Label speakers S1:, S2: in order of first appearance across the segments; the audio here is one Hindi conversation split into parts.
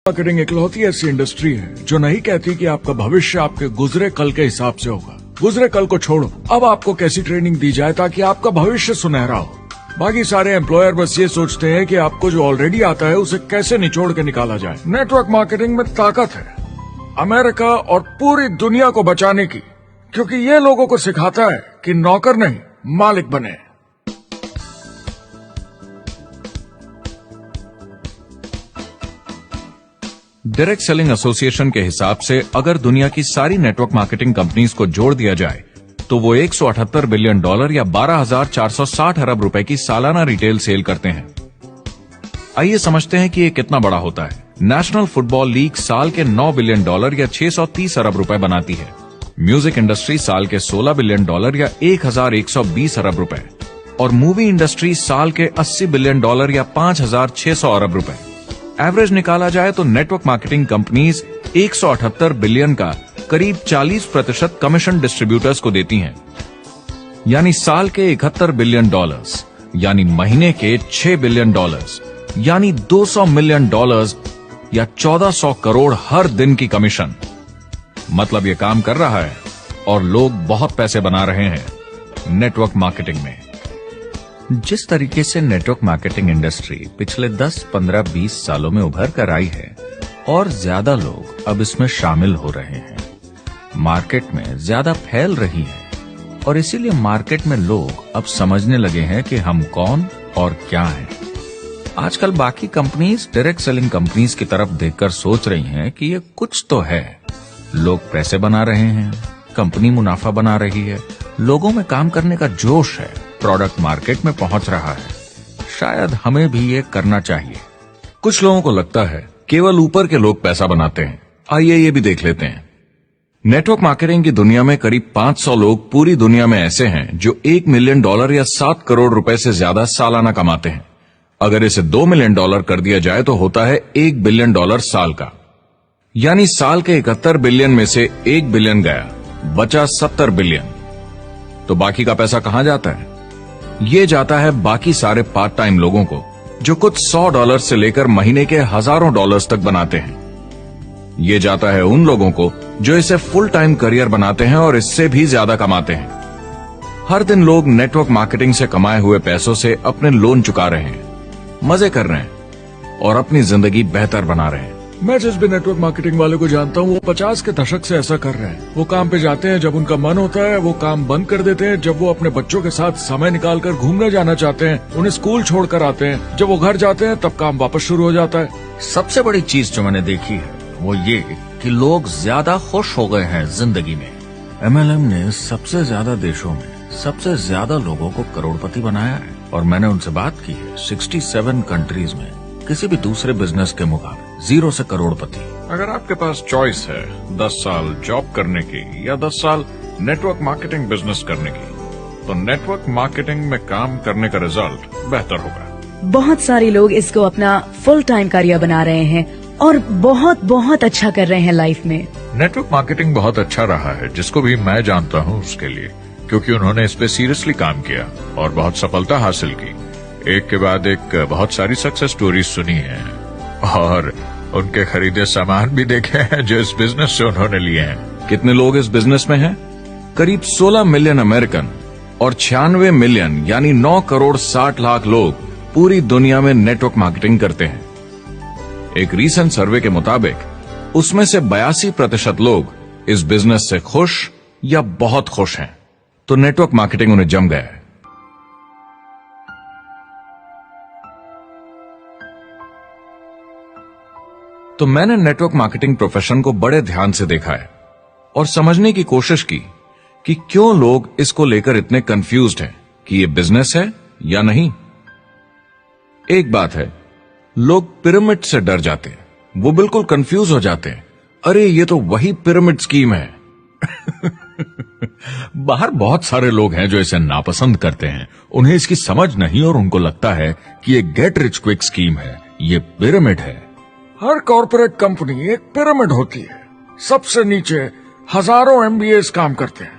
S1: मार्केटिंग इकलौती ऐसी इंडस्ट्री है जो नहीं कहती कि आपका भविष्य आपके गुजरे कल के हिसाब से होगा। गुजरे कल को छोड़ो, अब आपको कैसी ट्रेनिंग दी जाए ताकि आपका भविष्य सुनहरा हो। बाकी सारे एम्प्लॉयर बस ये सोचते हैं कि आपको जो ऑलरेडी आता है उसे कैसे निचोड़ के निकाला जाए। नेटवर्क मार्केटिंग में ताकत है अमेरिका और पूरी दुनिया को बचाने की, क्योंकि ये लोगों को सिखाता है कि नौकर नहीं मालिक बने।
S2: डायरेक्ट सेलिंग एसोसिएशन के हिसाब से अगर दुनिया की सारी नेटवर्क मार्केटिंग कंपनीज को जोड़ दिया जाए तो वो $178 बिलियन या 12,460 अरब रुपए की सालाना रिटेल सेल करते हैं। आइए समझते हैं कि ये कितना बड़ा होता है। नेशनल फुटबॉल लीग साल के $9 बिलियन या 630 अरब रुपए बनाती है। म्यूजिक इंडस्ट्री साल के $16 बिलियन या 1,120 अरब रुपए, और मूवी इंडस्ट्री साल के $80 बिलियन या 5,600 अरब रुपए। एवरेज निकाला जाए तो नेटवर्क मार्केटिंग कंपनीज 178 बिलियन का करीब 40% कमीशन डिस्ट्रीब्यूटर्स को देती हैं, यानी साल के $71 बिलियन, यानी महीने के $6 बिलियन, यानी $200 मिलियन या 1400 करोड़ हर दिन की कमीशन। मतलब ये काम कर रहा है और लोग बहुत पैसे बना रहे हैं नेटवर्क मार्केटिंग में। जिस तरीके से नेटवर्क मार्केटिंग इंडस्ट्री पिछले 10, 15, 20 सालों में उभर कर आई है और ज्यादा लोग अब इसमें शामिल हो रहे हैं, मार्केट में ज्यादा फैल रही है और इसीलिए मार्केट में लोग अब समझने लगे हैं कि हम कौन और क्या हैं। आजकल बाकी कंपनीज डायरेक्ट सेलिंग कंपनीज की तरफ देखकर सोच रही हैं कि ये कुछ तो है। लोग पैसे बना रहे हैं, कंपनी मुनाफा बना रही है, लोगों में काम करने का जोश है, प्रोडक्ट मार्केट में पहुंच रहा है, शायद हमें भी ये करना चाहिए।
S1: कुछ लोगों को लगता है केवल ऊपर के लोग पैसा बनाते हैं। आइए ये भी देख लेते हैं।
S2: नेटवर्क मार्केटिंग की दुनिया में करीब 500 लोग पूरी दुनिया में ऐसे हैं जो $1 मिलियन या 7 करोड़ रुपए से ज्यादा सालाना कमाते हैं। अगर इसे $2 मिलियन कर दिया जाए तो होता है $1 बिलियन साल का, यानी साल के 71 बिलियन में से 1 बिलियन गया, बचा 70 बिलियन। तो बाकी का पैसा कहां जाता है? ये जाता है बाकी सारे पार्ट टाइम लोगों को जो कुछ $100 से लेकर महीने के हजारों डॉलर्स तक बनाते हैं। ये जाता है उन लोगों को जो इसे फुल टाइम करियर बनाते हैं और इससे भी ज्यादा कमाते हैं। हर दिन लोग नेटवर्क मार्केटिंग से कमाए हुए पैसों से अपने लोन चुका रहे हैं, मजे कर रहे हैं और अपनी जिंदगी बेहतर बना रहे हैं।
S1: मैं जिस भी नेटवर्क मार्केटिंग वाले को जानता हूँ वो 50 के दशक से ऐसा कर रहे हैं। वो काम पे जाते हैं जब उनका मन होता है, वो काम बंद कर देते हैं जब वो अपने बच्चों के साथ समय निकालकर घूमने जाना चाहते हैं, उन्हें स्कूल छोड़कर आते हैं, जब वो घर जाते हैं तब काम वापस शुरू हो जाता है।
S2: सबसे बड़ी चीज जो मैंने देखी है वो ये कि लोग ज्यादा खुश हो गए हैं जिंदगी में। MLM ने सबसे ज्यादा देशों में सबसे ज्यादा लोगों को करोड़पति बनाया है और मैंने उनसे बात की है 67 कंट्रीज में किसी भी दूसरे बिजनेस के मुकाबले 0 से करोड़पति।
S1: अगर आपके पास चॉइस है 10 साल जॉब करने की या 10 साल नेटवर्क मार्केटिंग बिजनेस करने की, तो नेटवर्क मार्केटिंग में काम करने का रिजल्ट बेहतर होगा।
S3: बहुत सारे लोग इसको अपना फुल टाइम करियर बना रहे हैं और बहुत बहुत अच्छा कर रहे हैं लाइफ में।
S1: नेटवर्क मार्केटिंग बहुत अच्छा रहा है जिसको भी मैं जानता हूँ उसके लिए, क्योंकि उन्होंने इस पे सीरियसली काम किया और बहुत सफलता हासिल की। एक के बाद एक बहुत सारी सक्सेस स्टोरीज सुनी है और उनके खरीदे सामान भी देखे हैं जो इस बिजनेस से उन्होंने लिए हैं।
S2: कितने लोग इस बिजनेस में हैं? करीब 16 मिलियन अमेरिकन और 96 मिलियन यानी 9 करोड़ 60 लाख लोग पूरी दुनिया में नेटवर्क मार्केटिंग करते हैं। एक रीसेंट सर्वे के मुताबिक उसमें से 82% लोग इस बिजनेस से खुश या बहुत खुश हैं। तो नेटवर्क मार्केटिंग उन्हें जम गया है। तो मैंने नेटवर्क मार्केटिंग प्रोफेशन को बड़े ध्यान से देखा है और समझने की कोशिश की कि क्यों लोग इसको लेकर इतने कंफ्यूज्ड हैं कि ये बिजनेस है या नहीं। एक बात है, लोग पिरामिड से डर जाते हैं, वो बिल्कुल कंफ्यूज हो जाते हैं। अरे ये तो वही पिरामिड स्कीम है।
S1: बाहर बहुत सारे लोग हैं जो इसे नापसंद करते हैं, उन्हें इसकी समझ नहीं और उनको लगता है कि ये गेट रिच क्विक स्कीम है, ये पिरामिड है। हर कॉर्पोरेट कंपनी एक पिरामिड होती है। सबसे नीचे हजारों MBAs काम करते हैं।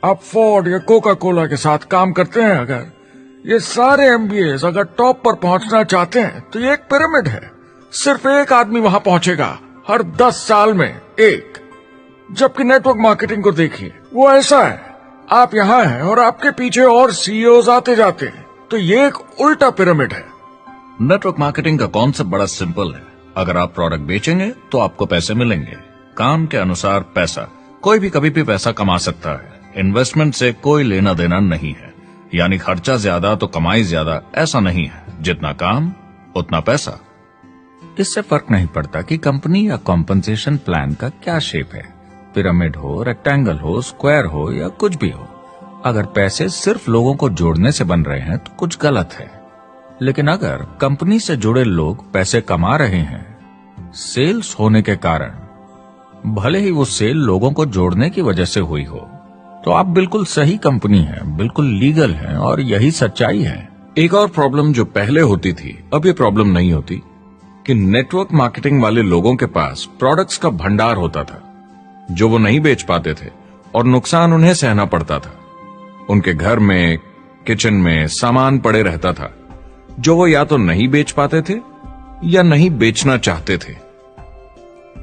S1: आप फोर्ड या कोका कोला के साथ काम करते हैं, अगर ये सारे MBAs अगर टॉप पर पहुंचना चाहते हैं तो ये एक पिरामिड है। सिर्फ एक आदमी वहां पहुंचेगा हर 10 साल में, एक। जबकि नेटवर्क मार्केटिंग को देखिए, वो ऐसा है, आप यहां हैं और आपके पीछे और सीईओज आते जाते हैं। तो ये एक उल्टा पिरामिड है।
S2: नेटवर्क मार्केटिंग का कॉन्सेप्ट बड़ा सिंपल है। अगर आप प्रोडक्ट बेचेंगे तो आपको पैसे मिलेंगे। काम के अनुसार पैसा। कोई भी कभी भी पैसा कमा सकता है। इन्वेस्टमेंट से कोई लेना देना नहीं है। यानी खर्चा ज्यादा तो कमाई ज्यादा, ऐसा नहीं है। जितना काम उतना पैसा। इससे फर्क नहीं पड़ता कि कंपनी या कॉम्पनसेशन प्लान का क्या शेप है, पिरामिड हो, रेक्टेंगल हो, स्क्वायर हो या कुछ भी हो। अगर पैसे सिर्फ लोगों को जोड़ने से बन रहे हैं तो कुछ गलत है। लेकिन अगर कंपनी से जुड़े लोग पैसे कमा रहे हैं सेल्स होने के कारण, भले ही वो सेल लोगों को जोड़ने की वजह से हुई हो, तो आप बिल्कुल सही कंपनी है, बिल्कुल लीगल है और यही सच्चाई है। एक और प्रॉब्लम जो पहले होती थी, अब ये प्रॉब्लम नहीं होती, कि नेटवर्क मार्केटिंग वाले लोगों के पास प्रोडक्ट्स का भंडार होता था जो वो नहीं बेच पाते थे और नुकसान उन्हें सहना पड़ता था। उनके घर में, किचन में सामान पड़े रहता था जो वो या तो नहीं बेच पाते थे या नहीं बेचना चाहते थे,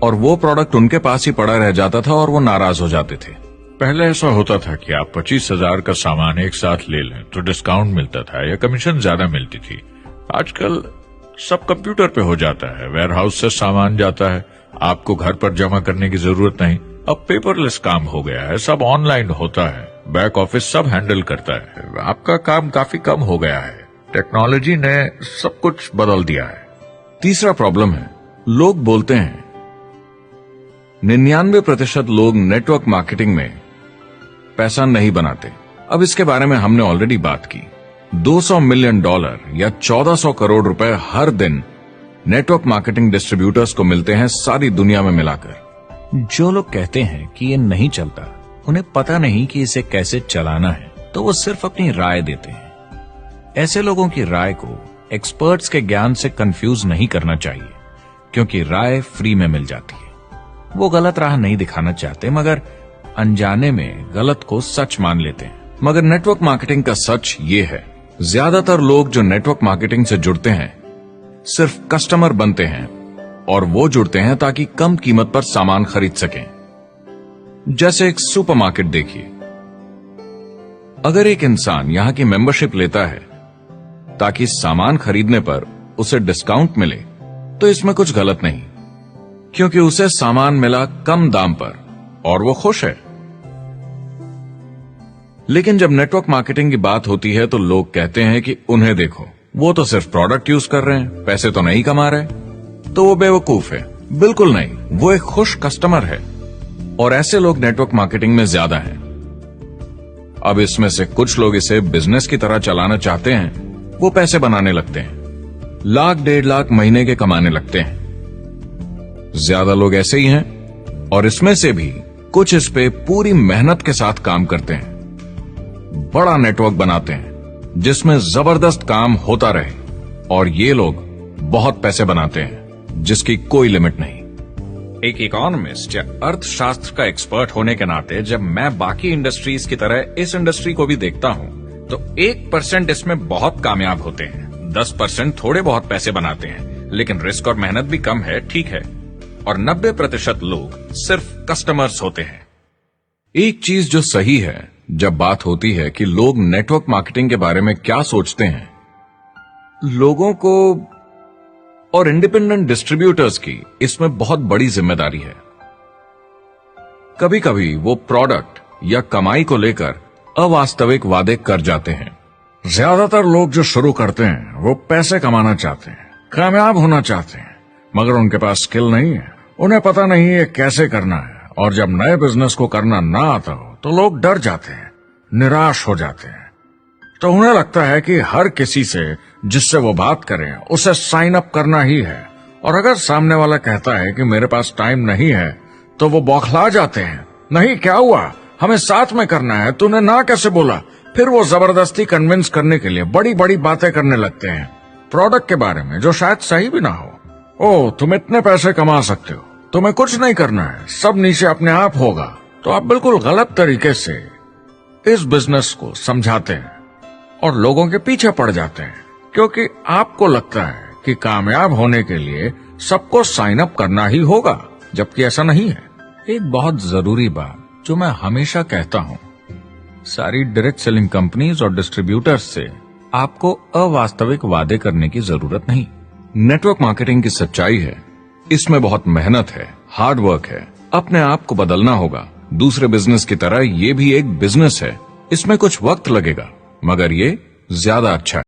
S2: और वो प्रोडक्ट उनके पास ही पड़ा रह जाता था और वो नाराज हो जाते थे।
S1: पहले ऐसा होता था कि आप 25,000 का सामान एक साथ ले लें तो डिस्काउंट मिलता था या कमीशन ज्यादा मिलती थी। आजकल सब कंप्यूटर पे हो जाता है, वेयर हाउस से सामान जाता है, आपको घर पर जमा करने की जरूरत नहीं। अब पेपरलेस काम हो गया है, सब ऑनलाइन होता है, बैक ऑफिस सब हैंडल करता है, आपका काम काफी कम हो गया है। टेक्नोलॉजी ने सब कुछ बदल दिया है।
S2: तीसरा प्रॉब्लम है, लोग बोलते हैं 99% लोग नेटवर्क मार्केटिंग में पैसा नहीं बनाते। अब इसके बारे में हमने ऑलरेडी बात की। $200 मिलियन या 1400 करोड़ रुपए हर दिन नेटवर्क मार्केटिंग डिस्ट्रीब्यूटर्स को मिलते हैं सारी दुनिया में मिलाकर। जो लोग कहते हैं कि ये नहीं चलता, उन्हें पता नहीं कि इसे कैसे चलाना है, तो वो सिर्फ अपनी राय देते हैं। ऐसे लोगों की राय को एक्सपर्ट्स के ज्ञान से कंफ्यूज नहीं करना चाहिए, क्योंकि राय फ्री में मिल जाती है। वो गलत राह नहीं दिखाना चाहते, मगर अनजाने में गलत को सच मान लेते हैं। मगर नेटवर्क मार्केटिंग का सच ये है, ज्यादातर लोग जो नेटवर्क मार्केटिंग से जुड़ते हैं सिर्फ कस्टमर बनते हैं, और वो जुड़ते हैं ताकि कम कीमत पर सामान खरीद सकें। जैसे एक सुपरमार्केट देखिए, अगर एक इंसान यहां की मेंबरशिप लेता है ताकि सामान खरीदने पर उसे डिस्काउंट मिले, तो इसमें कुछ गलत नहीं, क्योंकि उसे सामान मिला कम दाम पर और वो खुश है। लेकिन जब नेटवर्क मार्केटिंग की बात होती है तो लोग कहते हैं कि उन्हें देखो, वो तो सिर्फ प्रोडक्ट यूज कर रहे हैं, पैसे तो नहीं कमा रहे, तो वो बेवकूफ है। बिल्कुल नहीं, वो एक खुश कस्टमर है, और ऐसे लोग नेटवर्क मार्केटिंग में ज्यादा हैं। अब इसमें से कुछ लोग इसे बिजनेस की तरह चलाना चाहते हैं, वो पैसे बनाने लगते हैं, लाख 1.5 लाख महीने के कमाने लगते हैं। ज्यादा लोग ऐसे ही हैं, और इसमें से भी कुछ इस पे पूरी मेहनत के साथ काम करते हैं, बड़ा नेटवर्क बनाते हैं जिसमें जबरदस्त काम होता रहे, और ये लोग बहुत पैसे बनाते हैं जिसकी कोई लिमिट नहीं। एक इकोनॉमिस्ट या अर्थशास्त्र का एक्सपर्ट होने के नाते जब मैं बाकी इंडस्ट्रीज की तरह इस इंडस्ट्री को भी देखता हूं, तो 1% इसमें बहुत कामयाब होते हैं, 10% थोड़े बहुत पैसे बनाते हैं, लेकिन रिस्क और मेहनत भी कम है, ठीक है, और 90% लोग सिर्फ कस्टमर्स होते हैं। एक चीज जो सही है जब बात होती है कि लोग नेटवर्क मार्केटिंग के बारे में क्या सोचते हैं, लोगों को और इंडिपेंडेंट डिस्ट्रीब्यूटर्स की इसमें बहुत बड़ी जिम्मेदारी है। कभी कभी वो प्रोडक्ट या कमाई को लेकर अवास्तविक वादे कर जाते हैं।
S1: ज्यादातर लोग जो शुरू करते हैं वो पैसे कमाना चाहते हैं, कामयाब होना चाहते हैं, मगर उनके पास स्किल नहीं है, उन्हें पता नहीं है कैसे करना है, और जब नए बिजनेस को करना ना आता हो तो लोग डर जाते हैं, निराश हो जाते हैं। तो उन्हें लगता है कि हर किसी से जिससे वो बात करें उसे साइन अप करना ही है, और अगर सामने वाला कहता है कि मेरे पास टाइम नहीं है तो वो बौखला जाते हैं। नहीं, क्या हुआ, हमें साथ में करना है, तूने ना कैसे बोला। फिर वो जबरदस्ती कन्विंस करने के लिए बड़ी बड़ी बातें करने लगते हैं प्रोडक्ट के बारे में जो शायद सही भी ना हो। ओ, तुम इतने पैसे कमा सकते हो, तुम्हें कुछ नहीं करना है, सब नीचे अपने आप होगा। तो आप बिल्कुल गलत तरीके से इस बिजनेस को समझाते हैं और लोगों के पीछे पड़ जाते हैं, क्योंकि आपको लगता है कि कामयाब होने के लिए सबको साइन अप करना ही होगा, जबकि ऐसा नहीं है। एक बहुत जरूरी बात जो मैं हमेशा कहता हूँ, सारी डायरेक्ट सेलिंग कंपनीज और डिस्ट्रीब्यूटर्स से आपको अवास्तविक वादे करने की जरूरत नहीं।
S2: नेटवर्क मार्केटिंग की सच्चाई है, इसमें बहुत मेहनत है, हार्ड वर्क है, अपने आप को बदलना होगा। दूसरे बिजनेस की तरह ये भी एक बिजनेस है, इसमें कुछ वक्त लगेगा, मगर ये ज्यादा अच्छा है।